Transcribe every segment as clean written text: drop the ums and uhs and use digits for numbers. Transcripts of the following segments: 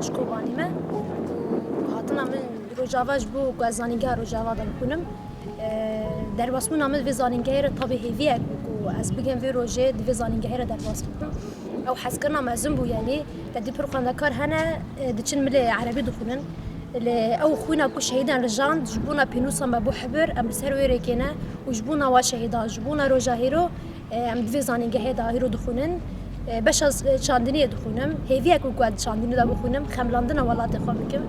شکوبانی ما و هاتنا من روجاواج بو گازانیگه روجاوا دم کنم درباس من آمد و زانینگه را طبی هیویه و از بگم وی روجه دوی زانینگه را درباس کنم او حس کرنا مازن بو یعنی تدی پرخوانده کار هنه دچن ملی عربی دخونن او خونا کو شهیدان رجان جبونا پینوسا ما بو حبر ام سر ویره کنه و جبونا وا شهیدا جبونا روجا هیرو ام دوی زانینگه هدا هیرو دخونن باش از چاندنی دخونم هیویه کو گواد چاندنی دا بخونم خملاندنا ولات خو بکم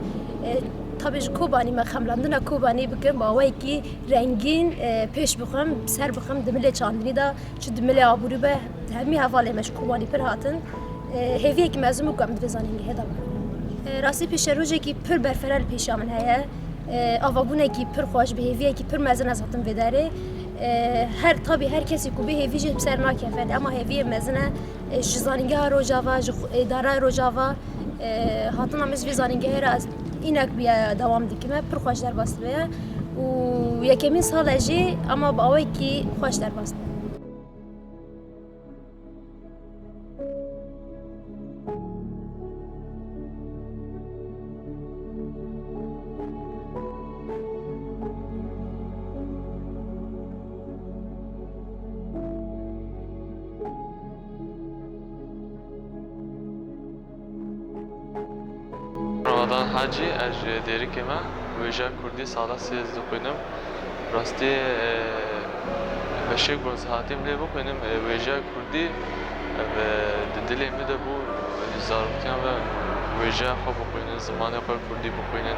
طبیش کوبانی ما خملاندنا کوبانی بکم با وای کی رنگین پیش بخوام سر بخوام دمله چاندنی دا چه دمله آبوری به همی حواله مش کوبانی پر هاتن هیویه کی مزمو کم دوی زانینگه هدا راستی پیش روزی کی پر برفرال پیش من هیا آوابونه کی پر خوش به هیویه کی پر مزن از هاتم بداره هر طبی هر کسی کو به هیویج بسر ناکفد اما هیوی مزنه جزانینگه روجاوا اداره روجاوا هاتنا مز جزانینگه را از اینک بیا دوام دیکمه پر خوش در باست بیا و یکمین سال جی اما با اوی کی خوش در باست رمضان حاجی از دیری که من ویژه کردی سالا 13 بکنم راستی بشک باز هاتیم لی بکنم ویژه کردی و دلی میده بو زارکتیم و ویژه خوب بکنن زمان خوب کردی بکنن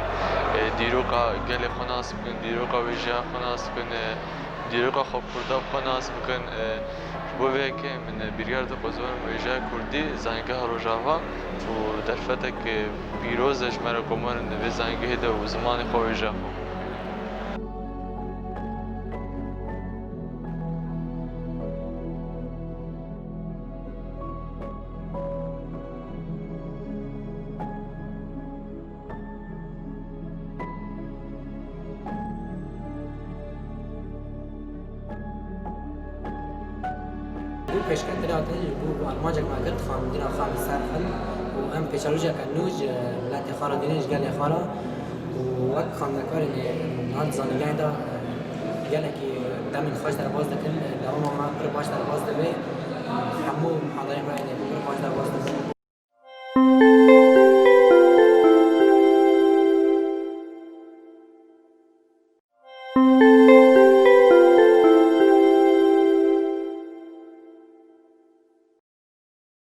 دیروقا گل خناس بکن دیروقا ویژه خناس بکن دیروقا خوب کرده خناس بکن بوده که من بیرگرد بزرگ ویژه کردی زنگه روجاوا و در فتح که پیروزش مرا کمر نوی زنگه ده و زمان خو ویژه خو پیشکن دراته بو آلمانجا ماگرد خواندنا خام سرخل و هم پیشالوجا کنوج لات خارا دینش گل خارا و وقت خواندکاری نهاد زانگاه دا گله کی دامن خوش در باز دکن دوام ما پر باش در باز دوی همو محاضره ما پر باش در باز دوی